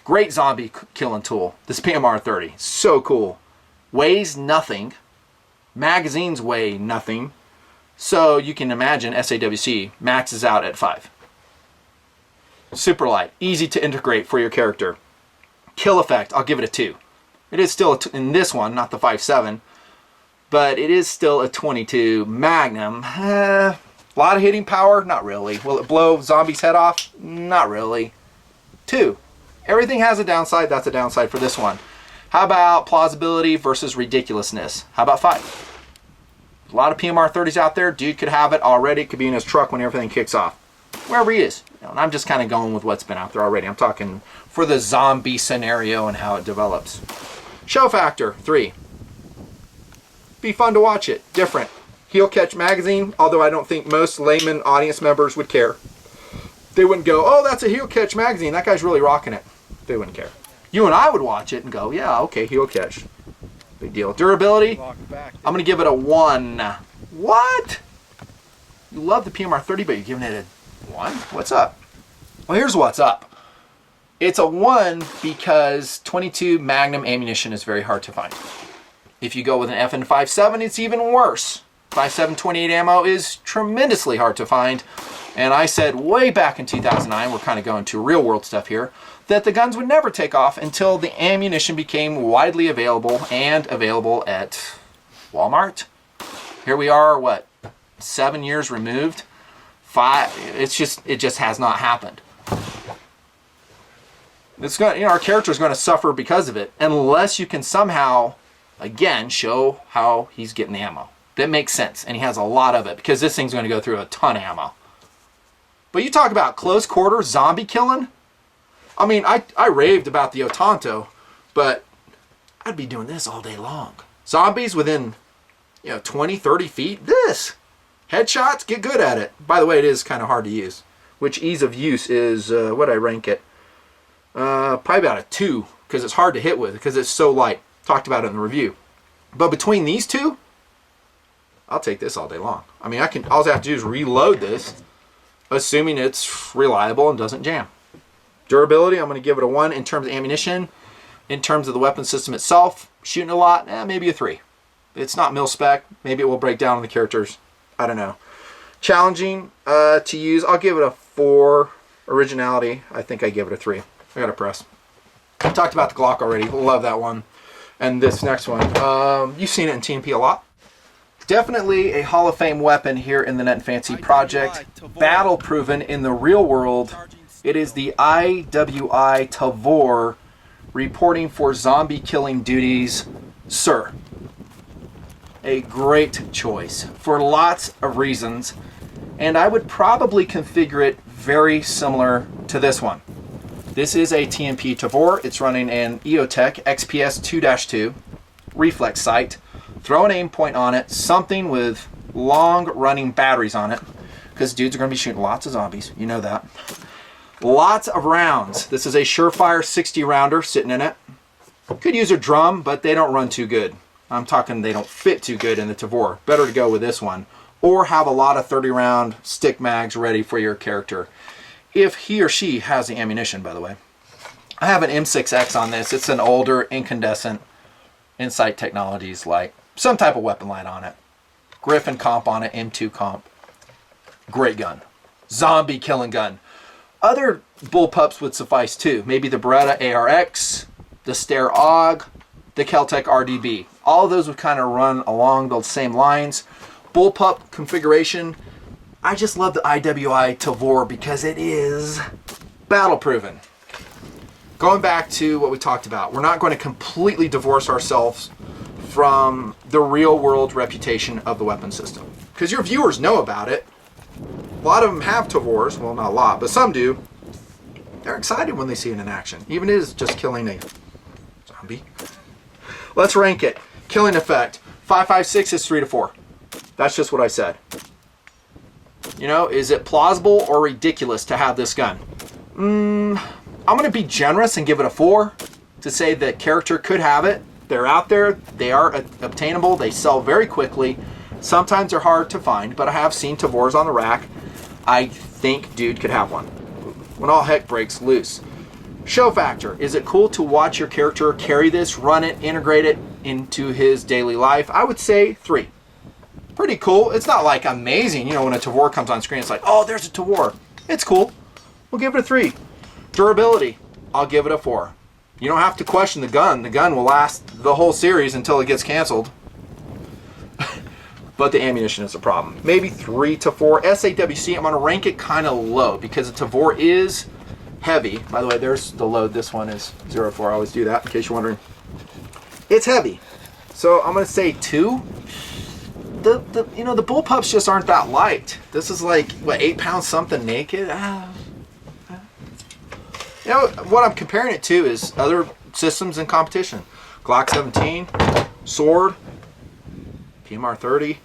A: Great zombie killing tool. This PMR 30. So cool. Weighs nothing. Magazines weigh nothing. So you can imagine SAWC maxes out at 5. Super light. Easy to integrate for your character. Kill effect, I'll give it a 2. It is still in this one, not the 5.7. But it is still a 22 Magnum. A lot of hitting power? Not really. Will it blow zombies' head off? Not really. 2. Everything has a downside. That's a downside for this one. How about plausibility versus ridiculousness? How about 5? A lot of PMR 30s out there. Dude could have it already. Could be in his truck when everything kicks off. Wherever he is. You know, and I'm just kind of going with what's been out there already. I'm talking for the zombie scenario and how it develops. Show factor, 3. Be fun to watch it. Different. Heel catch magazine, although I don't think most layman audience members would care. They wouldn't go, oh, that's a heel catch magazine. That guy's really rocking it. They wouldn't care. You and I would watch it and go, yeah, okay, heel catch. Big deal. Durability, I'm going to give it a 1. What? You love the PMR 30, but you're giving it a 1? What's up? Well, here's what's up. It's a 1 because 22 Magnum ammunition is very hard to find. If you go with an FN57, it's even worse. 5.728 ammo is tremendously hard to find. And I said way back in 2009, we're kind of going to real world stuff here, that the guns would never take off until the ammunition became widely available and available at Walmart. Here we are, what, 7 years removed? It just has not happened. It's going, our character is going to suffer because of it, unless you can somehow, again, show how he's getting the ammo. That makes sense, and he has a lot of it, because this thing's going to go through a ton of ammo. But you talk about close quarter zombie killing. I mean, I raved about the Otanto, but I'd be doing this all day long. Zombies within, 20, 30 feet. This. Headshots, get good at it. By the way, it is kind of hard to use. Which ease of use is, what'd I rank it? Probably about a 2, because it's hard to hit with, because it's so light. Talked about it in the review. But between these two, I'll take this all day long. I mean, all I have to do is reload this, assuming it's reliable and doesn't jam. Durability, I'm going to give it a 1 in terms of ammunition. In terms of the weapon system itself, shooting a lot, maybe a 3. It's not mil-spec. Maybe it will break down on the characters. I don't know. Challenging to use, I'll give it a 4. Originality, I think I give it a 3. I got to press. I talked about the Glock already. Love that one. And this next one. You've seen it in TNP a lot. Definitely a Hall of Fame weapon here in the Net and Fancy project. Battle proven in the real world. It is the IWI Tavor reporting for zombie killing duties, sir. A great choice for lots of reasons. And I would probably configure it very similar to this one. This is a TNP Tavor. It's running an EOTech XPS 2-2 reflex sight. Throw an aim point on it, something with long running batteries on it, because dudes are going to be shooting lots of zombies. You know that. Lots of rounds. This is a Surefire 60 rounder sitting in it. Could use a drum, but they don't run too good. I'm talking they don't fit too good in the Tavor. Better to go with this one. Or have a lot of 30 round stick mags ready for your character. If he or she has the ammunition, by the way. I have an M6X on this. It's an older incandescent Insight Technologies light. Some type of weapon light on it. Griffin comp on it, M2 comp. Great gun. Zombie killing gun. Other bullpups would suffice too. Maybe the Beretta ARX, the Steyr AUG, the Kel-Tec RDB. All of those would kind of run along the same lines. Bullpup configuration. I just love the IWI Tavor because it is battle proven. Going back to what we talked about, we're not going to completely divorce ourselves from the real world reputation of the weapon system. Because your viewers know about it. A lot of them have Tavors, well not a lot, but some do. They're excited when they see it in action, even if it is just killing a zombie. Let's rank it. Killing effect, 5.56 is 3 to 4. That's just what I said. Is it plausible or ridiculous to have this gun? I'm going to be generous and give it a 4 to say that character could have it. They're out there. They are obtainable. They sell very quickly. Sometimes they're hard to find, but I have seen Tavors on the rack. I think dude could have one when all heck breaks loose. Show factor. Is it cool to watch your character carry this, run it, integrate it into his daily life? I would say 3. Pretty cool. It's not like amazing. When a Tavor comes on screen, it's like, oh, there's a Tavor. It's cool. We'll give it a 3. Durability. I'll give it a 4. You don't have to question the gun. The gun will last the whole series until it gets canceled. But the ammunition is a problem. Maybe 3 to 4. SAWC, I'm going to rank it kind of low because the Tavor is heavy. By the way, there's the load. This one is 0.4. I always do that in case you're wondering. It's heavy. So I'm going to say 2. The bullpups just aren't that light. This is like, 8 pounds something naked? What I'm comparing it to is other systems in competition. Glock 17, Sword, PMR 30.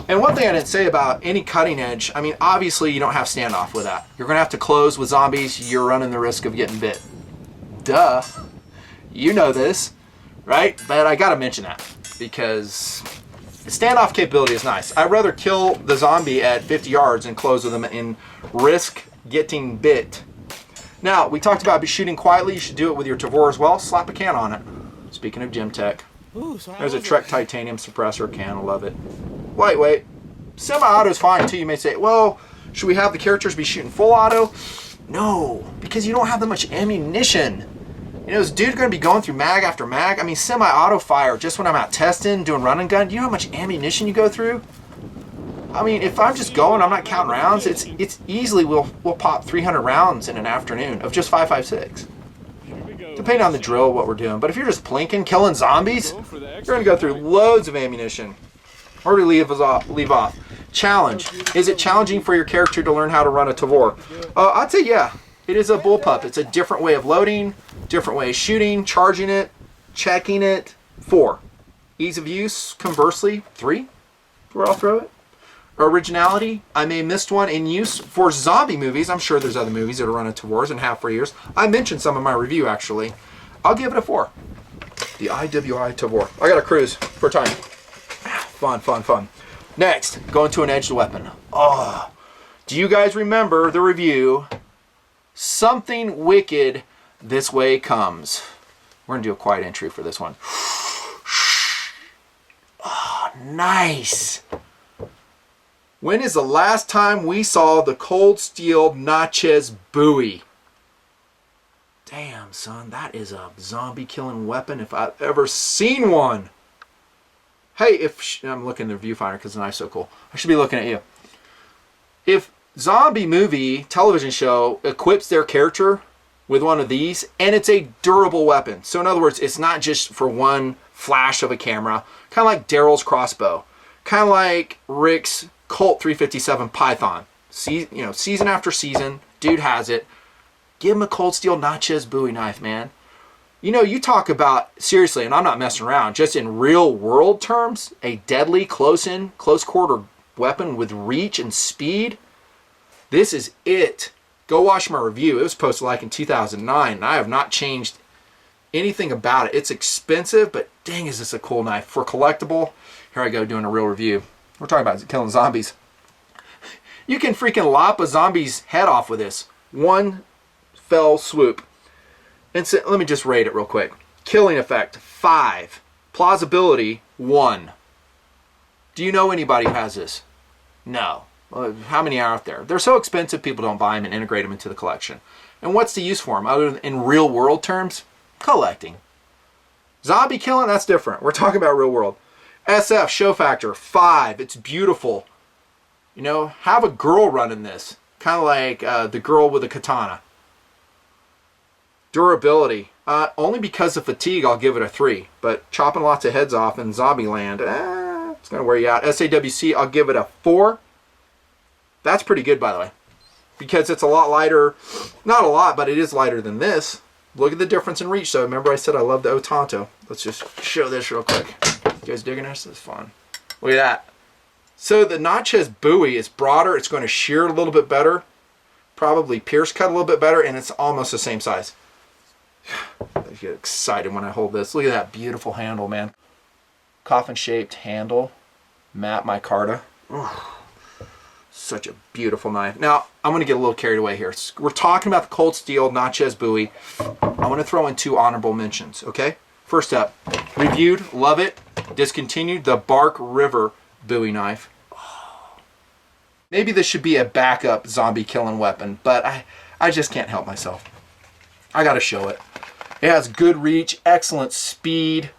A: And one thing I didn't say about any cutting edge, obviously you don't have standoff with that. You're going to have to close with zombies. You're running the risk of getting bit. Duh. You know this, right? But I got to mention that because the standoff capability is nice. I'd rather kill the zombie at 50 yards and close with them and risk getting bit. Now, we talked about shooting quietly. You should do it with your Tavor as well. Slap a can on it. Speaking of gym tech. There's a Trek titanium suppressor can. I love it. Lightweight. Semi-auto is fine too. You may say, well, should we have the characters be shooting full auto? No, because you don't have that much ammunition. You know, this dude's going to be going through mag after mag. I mean, semi-auto fire, just when I'm out testing, doing run and gun, do you know how much ammunition you go through? I mean, if I'm just going, I'm not counting rounds, it's easily, we'll pop 300 rounds in an afternoon of just 5.56. Depending on the drill, what we're doing. But if you're just plinking, killing zombies, you're going to go through loads of ammunition. Where do we leave off? Challenge. Is it challenging for your character to learn how to run a Tavor? I'd say yeah. It is a bullpup. It's a different way of loading, different way of shooting, charging it, checking it. 4. Ease of use, conversely, 3. Where I'll throw it. Originality, I may have missed one in use for zombie movies. I'm sure there's other movies that are running Tavors and have for years. I mentioned some in my review, actually. I'll give it a 4. The IWI Tavor. I got to cruise for time. Fun, fun, fun. Next, going to an edged weapon. Oh, do you guys remember the review? Something wicked this way comes. We're going to do a quiet entry for this one. Oh, nice. When is the last time we saw the cold steel Natchez Bowie? Damn, son, that is a zombie killing weapon if I've ever seen one. Hey, I'm looking at the viewfinder because the knife's so cool. I should be looking at you. If zombie movie television show equips their character with one of these, and it's a durable weapon. So in other words, it's not just for one flash of a camera, kind of like Daryl's crossbow, kind of like Rick's Colt 357 Python. Season after season, dude has it. Give him a cold steel Natchez Bowie knife, man. You know, you talk about, seriously, and I'm not messing around, just in real world terms, a deadly close quarter weapon with reach and speed. This is it. Go watch my review. It was posted like in 2009, and I have not changed anything about it. It's expensive, but dang, is this a cool knife. For collectible, here I go doing a real review. We're talking about killing zombies. You can freaking lop a zombie's head off with this. One fell swoop. And so, let me just rate it real quick. Killing effect, 5. Plausibility, 1. Do you know anybody who has this? No. How many are out there? They're so expensive, people don't buy them and integrate them into the collection. And what's the use for them, other than in real world terms? Collecting. Zombie killing, that's different. We're talking about real world. SF, show factor, 5. It's beautiful. You know, have a girl running this. Kind of like the girl with a katana. Durability. Only because of fatigue, I'll give it a 3. But chopping lots of heads off in zombie land, it's going to wear you out. SAWC, I'll give it a 4. That's pretty good, by the way. Because it's a lot lighter. Not a lot, but it is lighter than this. Look at the difference in reach. So remember I said I love the Otanto. Let's just show this real quick. You guys digging this? This is fun. Look at that. So the Natchez Bowie is broader. It's going to shear a little bit better. Probably pierce cut a little bit better. And it's almost the same size. I get excited when I hold this. Look at that beautiful handle, man. Coffin-shaped handle. Matte micarta. Such a beautiful knife. Now, I'm going to get a little carried away here. We're talking about the cold steel Natchez Bowie. I want to throw in 2 honorable mentions, okay? First up, reviewed, love it. Discontinued, the Bark River Bowie knife. Maybe this should be a backup zombie killing weapon, but I just can't help myself. I got to show it. It has good reach, excellent speed.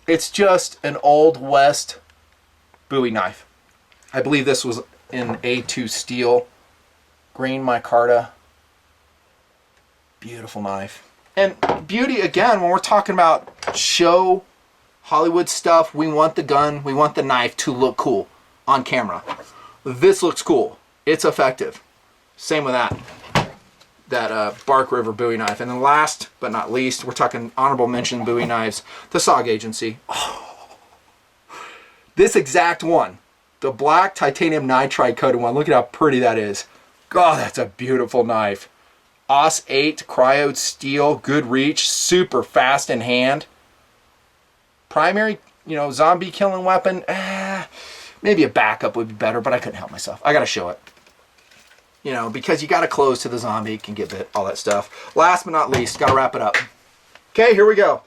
A: It's just an old west Bowie knife. I believe this was in A2 steel, green micarta. Beautiful knife. And beauty, again, when we're talking about show Hollywood stuff, we want the gun, we want the knife to look cool on camera. This looks cool. It's effective. Same with that Bark River Bowie knife. And then last but not least, we're talking honorable mention Bowie knives, the SAWC Agency. This exact one, the black titanium nitride coated one. Look at how pretty that is. God, that's a beautiful knife. AUS 8 cryo steel, good reach, super fast in hand. Primary, zombie killing weapon. Maybe a backup would be better, but I couldn't help myself. I got to show it. Because you got to close to the zombie, can get bit, all that stuff. Last but not least, got to wrap it up. Okay, here we go.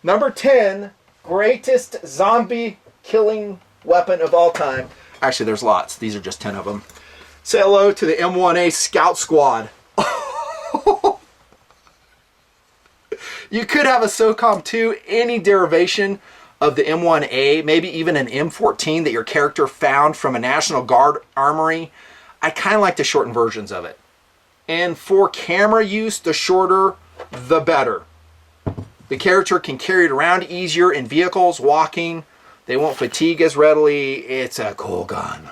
A: Number 10, greatest zombie killing weapon of all time. Actually, there's lots. These are just 10 of them. Say hello to the M1A Scout Squad. You could have a SOCOM 2, any derivation of the M1A, maybe even an M14 that your character found from a National Guard armory. I kind of like the shortened versions of it. And for camera use, the shorter, the better. The character can carry it around easier in vehicles, walking. They won't fatigue as readily. It's a cool gun.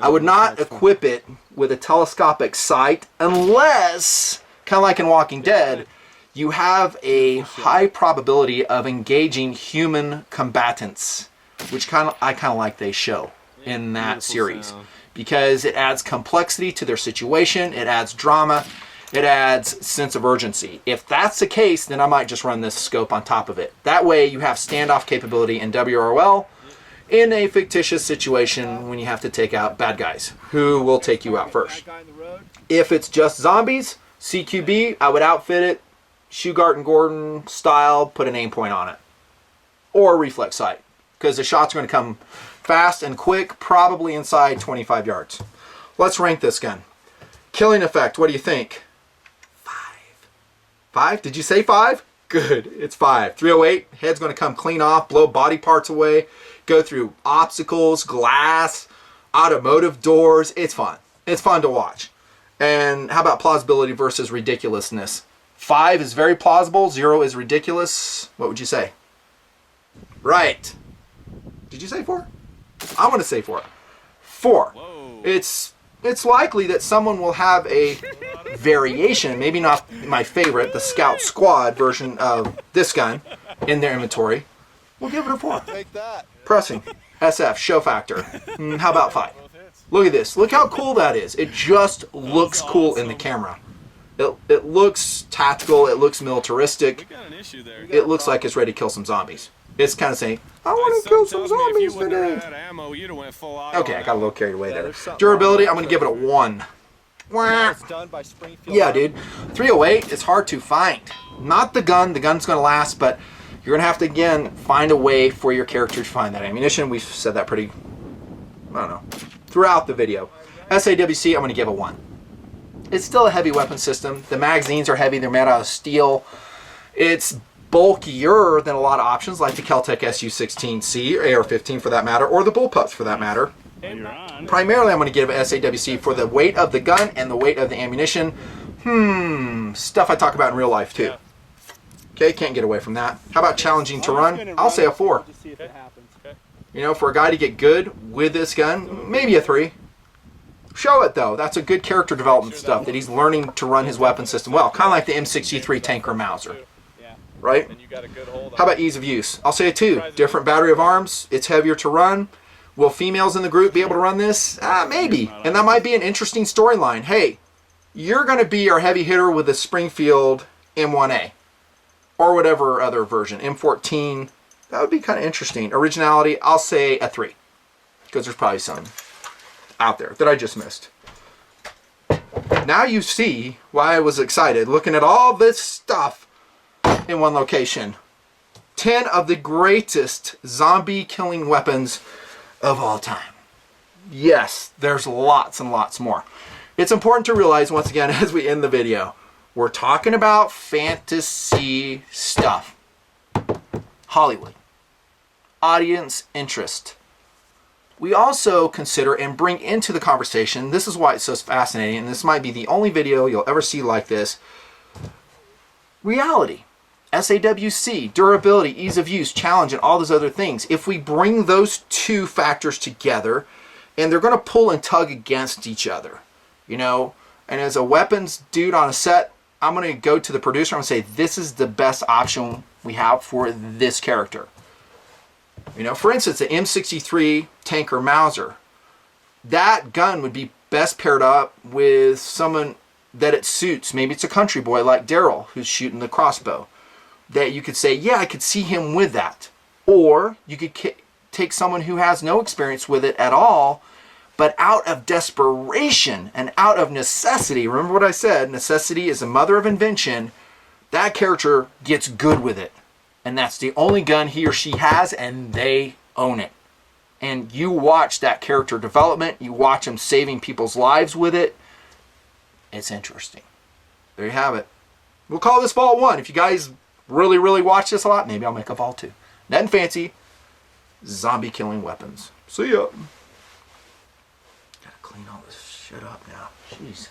A: I would not equip it with a telescopic sight unless, kind of like in Walking Dead, you have a high probability of engaging human combatants, which I kind of like they show in that series, because it adds complexity to their situation, it adds drama, it adds sense of urgency. If that's the case, then I might just run this scope on top of it. That way you have standoff capability in WROL in a fictitious situation when you have to take out bad guys, who will take you out first. If it's just zombies, CQB, I would outfit it Shugart and Gordon style, put an aim point on it. Or a reflex sight, because the shots are going to come fast and quick, probably inside 25 yards. Let's rank this gun. Killing effect, what do you think? 5. 5? Did you say 5? Good, it's 5. 308, head's going to come clean off, blow body parts away, go through obstacles, glass, automotive doors. It's fun. It's fun to watch. And how about plausibility versus ridiculousness? 5 is very plausible, 0 is ridiculous. What would you say? Right. Did you say 4? I'm going to say 4. 4. Whoa. It's likely that someone will have a variation, maybe not my favorite, the Scout Squad version of this gun in their inventory. We'll give it a 4.
C: Take that.
A: Pressing. SF, show factor. How about 5? Look at this. Look how cool that is. It just looks cool in the camera. It looks tactical, it looks militaristic, it looks like it's ready to kill some zombies. It's kind of saying, I want to kill some zombies today. Okay, I got a little carried away there. Durability, I'm going to give it a 1. Yeah, dude. 308 is hard to find. Not the gun, the gun's going to last, but you're going to have to, again, find a way for your character to find that ammunition. We've said that pretty, I don't know, throughout the video. SAWC, I'm going to give a 1. It's still a heavy weapon system. The magazines are heavy. They're made out of steel. It's bulkier than a lot of options like the Kel-Tec SU-16C, or AR-15 for that matter, or the Bullpups for that matter. Primarily, I'm going to give it SAWC for the weight of the gun and the weight of the ammunition. Stuff I talk about in real life too. Okay, can't get away from that. How about challenging to run? I'll say a 4. You know, for a guy to get good with this gun, maybe a 3. Show it though. That's a good character development stuff, that he's learning to run his weapon system well. Kind of like the M63 Tanker Mauser. Right? How about ease of use? I'll say a 2. Different battery of arms. It's heavier to run. Will females in the group be able to run this? Maybe. And that might be an interesting storyline. Hey, you're going to be our heavy hitter with the Springfield M1A. Or whatever other version. M14. That would be kind of interesting. Originality, I'll say a 3. Because there's probably some out there that I just missed. Now you see why I was excited looking at all this stuff in one location. 10 of the greatest zombie killing weapons of all time. Yes, there's lots and lots more. It's important to realize once again as we end the video, we're talking about fantasy stuff. Hollywood. Audience interest. We also consider and bring into the conversation, this is why it's so fascinating, and this might be the only video you'll ever see like this, reality. SAWC, durability, ease of use, challenge, and all those other things. If we bring those two factors together, and they're going to pull and tug against each other, you know, and as a weapons dude on a set, I'm going to go to the producer and say, this is the best option we have for this character. You know, for instance, the M63 Tanker Mauser, that gun would be best paired up with someone that it suits. Maybe it's a country boy like Daryl who's shooting the crossbow. That you could say, yeah, I could see him with that. Or you could take someone who has no experience with it at all, but out of desperation and out of necessity, remember what I said, necessity is the mother of invention, that character gets good with it. And that's the only gun he or she has, and they own it. and you watch that character development, you watch them saving people's lives with it. It's interesting. There you have it. We'll call this Vault 1. If you guys really, really watch this a lot, maybe I'll make a Vault 2. Nothing fancy. Zombie Killin Weapons. See ya. Gotta clean all this shit up now. Jeez.